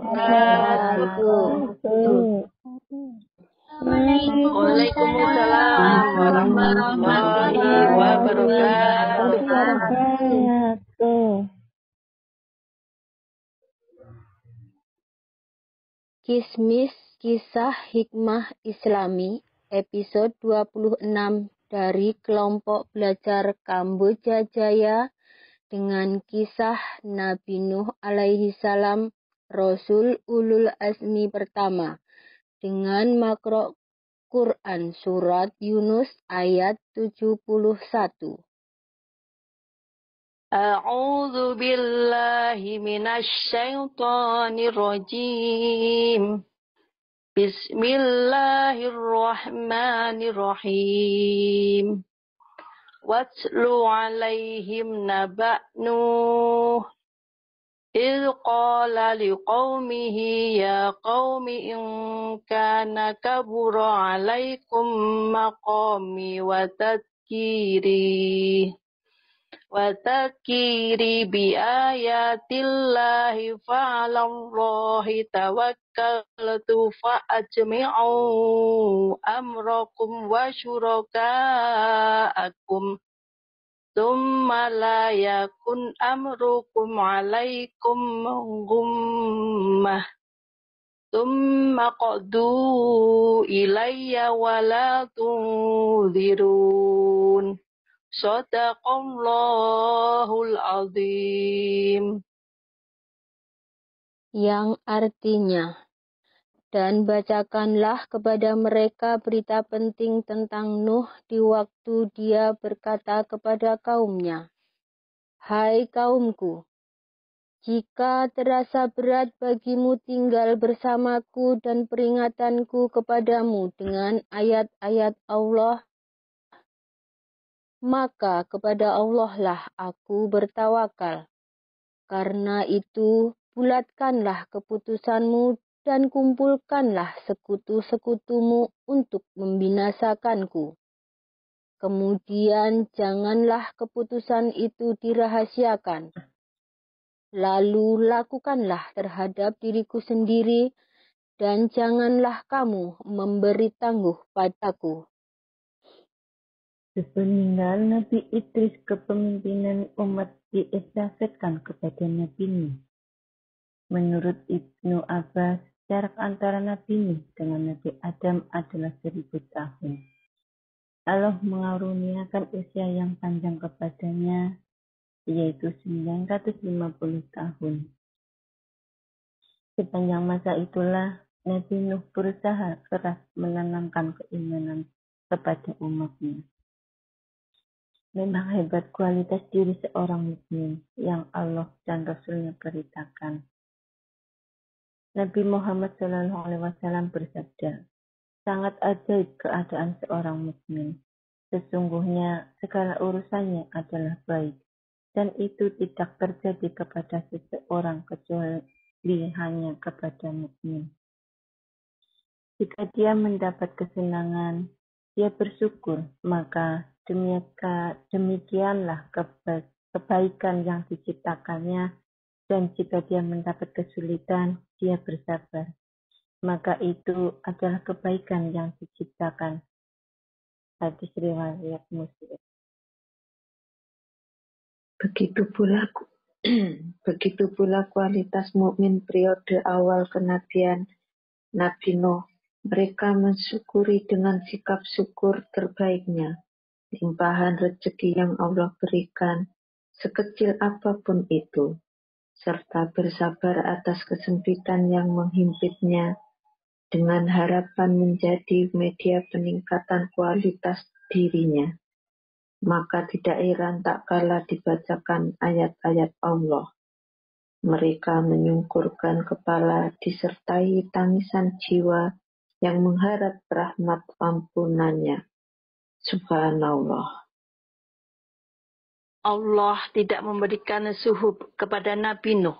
wabarakatuh. Waalaikumsalam warahmatullahi wabarakatuh. Kismis Kisah Hikmah Islami episode 26 dari kelompok belajar Kamboja Jaya dengan kisah Nabi Nuh alaihi salam, Rasul Ulul Azmi pertama, dengan makro Quran surat Yunus ayat 71. A'udzu billahi minasy syaithanir rajim. Bismillahirrahmanirrahim. Watlu alaihim naba' Nuh إذ قال لقومه يا قوم إن كان كبر عليكم مقامي وتذكيري بآيات الله فعلى الله توكلت فأجمعوا أمركم وشركاءكم ثم لا يكن أمركم عليكم غمة ثم قضوا إلي ولا تنذرون صدق الله العظيم. Yang artinya, dan bacakanlah kepada mereka berita penting tentang Nuh di waktu dia berkata kepada kaumnya, "Hai kaumku, jika terasa berat bagimu tinggal bersamaku dan peringatanku kepadamu dengan ayat-ayat Allah, maka kepada Allah lah aku bertawakal. Karena itu, bulatkanlah keputusanmu dan kumpulkanlah sekutu-sekutumu untuk membinasakanku. Kemudian janganlah keputusan itu dirahasiakan. Lalu lakukanlah terhadap diriku sendiri dan janganlah kamu memberi tangguh padaku." Sepeninggal Nabi Idris, kepemimpinan umat diestafetkan kepada Nabi Nuh. Menurut Ibnu Abbas, jarak antara Nabi Nuh dengan Nabi Adam adalah 1000 tahun. Allah mengaruniakan usia yang panjang kepadanya, yaitu 950 tahun. Sepanjang masa itulah, Nabi Nuh berusaha keras menanamkan keimanan kepada umatnya. Memang hebat kualitas diri seorang mukmin yang Allah dan Rasulnya beritakan. Nabi Muhammad SAW bersabda, "Sangat ajaib keadaan seorang mukmin. Sesungguhnya segala urusannya adalah baik, dan itu tidak terjadi kepada seseorang kecuali hanya kepada mukmin. Jika dia mendapat kesenangan, dia bersyukur, maka demikianlah kebaikan yang diciptakannya, dan jika dia mendapat kesulitan, dia bersabar, maka itu adalah kebaikan yang diciptakan." Hadis riwayat Muslim. Begitu pula kualitas mukmin periode awal kenabian Nabi Nuh. Mereka mensyukuri dengan sikap syukur terbaiknya limpahan rezeki yang Allah berikan, sekecil apapun itu, serta bersabar atas kesempitan yang menghimpitnya dengan harapan menjadi media peningkatan kualitas dirinya. Maka tidak heran tak kala dibacakan ayat-ayat Allah, mereka menyungkurkan kepala disertai tangisan jiwa yang mengharap rahmat ampunannya. Subhanallah. Allah tidak memberikan suhub kepada Nabi Nuh.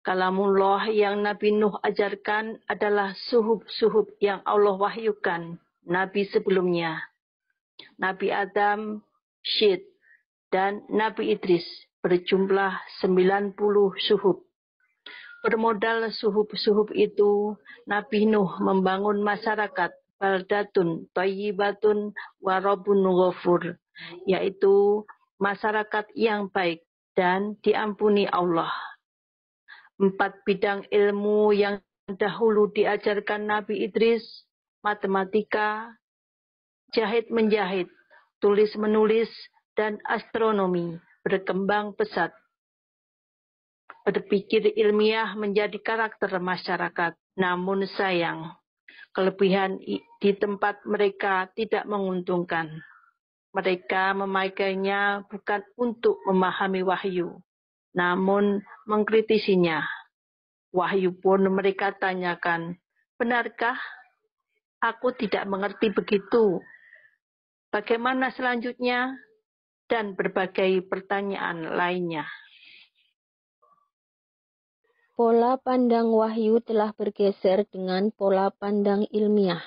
Kalamullah yang Nabi Nuh ajarkan adalah suhub-suhub yang Allah wahyukan Nabi sebelumnya. Nabi Adam, Syed, dan Nabi Idris berjumlah 90 suhub. Bermodal suhub-suhub itu, Nabi Nuh membangun masyarakat baldatun thayyibatun wa rabbun ghafur, yaitu masyarakat yang baik dan diampuni Allah. 4 bidang ilmu yang dahulu diajarkan Nabi Idris, matematika, jahit-menjahit, tulis-menulis, dan astronomi, berkembang pesat. Berpikir ilmiah menjadi karakter masyarakat. Namun sayang, kelebihan di tempat mereka tidak menguntungkan. Mereka memakainya bukan untuk memahami wahyu, namun mengkritisinya. Wahyu pun mereka tanyakan, benarkah? Aku tidak mengerti begitu. Bagaimana selanjutnya? Dan berbagai pertanyaan lainnya. Pola pandang wahyu telah bergeser dengan pola pandang ilmiah.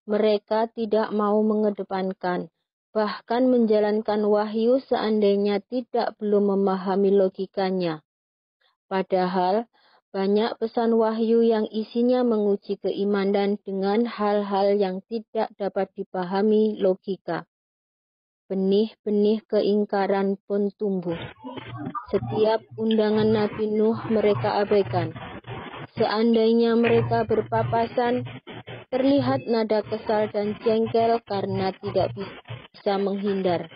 Mereka tidak mau mengedepankan, bahkan menjalankan wahyu seandainya tidak belum memahami logikanya. Padahal, banyak pesan wahyu yang isinya menguji keimanan dengan hal-hal yang tidak dapat dipahami logika. Benih-benih keingkaran pun tumbuh. Setiap undangan Nabi Nuh mereka abaikan. Seandainya mereka berpapasan, terlihat nada kesal dan jengkel karena tidak bisa menghindar.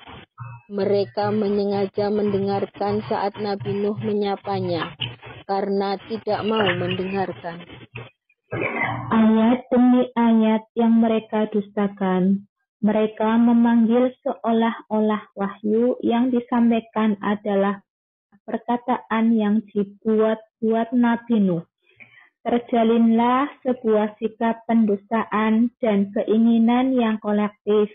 Mereka menyengaja mendengarkan saat Nabi Nuh menyapanya, karena tidak mau mendengarkan. Ayat demi ayat yang mereka dustakan. Mereka memanggil seolah-olah wahyu yang disampaikan adalah perkataan yang dibuat-buat Nabi Nuh. Terjalinlah sebuah sikap pendustaan dan keinginan yang kolektif.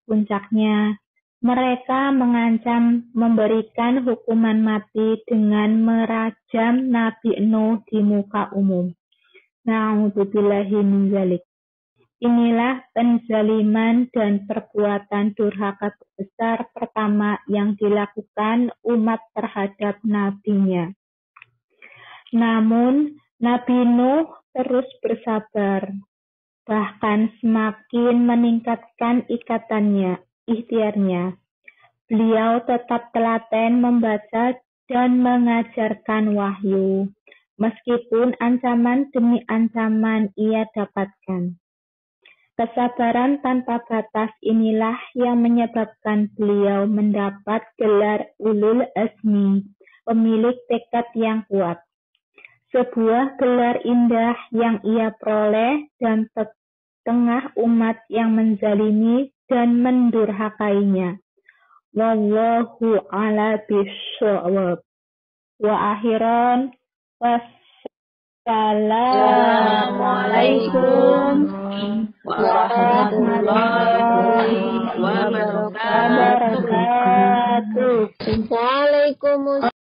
Puncaknya, mereka mengancam memberikan hukuman mati dengan merajam Nabi Nuh di muka umum. Na'udzubillahi min dzalik. Inilah penzaliman dan perbuatan durhaka besar pertama yang dilakukan umat terhadap nabinya. Namun, Nabi Nuh terus bersabar, bahkan semakin meningkatkan ikhtiarnya. Beliau tetap telaten membaca dan mengajarkan wahyu, meskipun ancaman demi ancaman ia dapatkan. Kesabaran tanpa batas inilah yang menyebabkan beliau mendapat gelar Ulul Azmi, pemilik tekad yang kuat. Sebuah gelar indah yang ia peroleh dan tengah umat yang menzalimi dan mendurhakainya. Wallahu a'lam bishawab. Wa akhiran wassalamualaikum warahmatullahi wabarakatuh. Waalaikumsalam.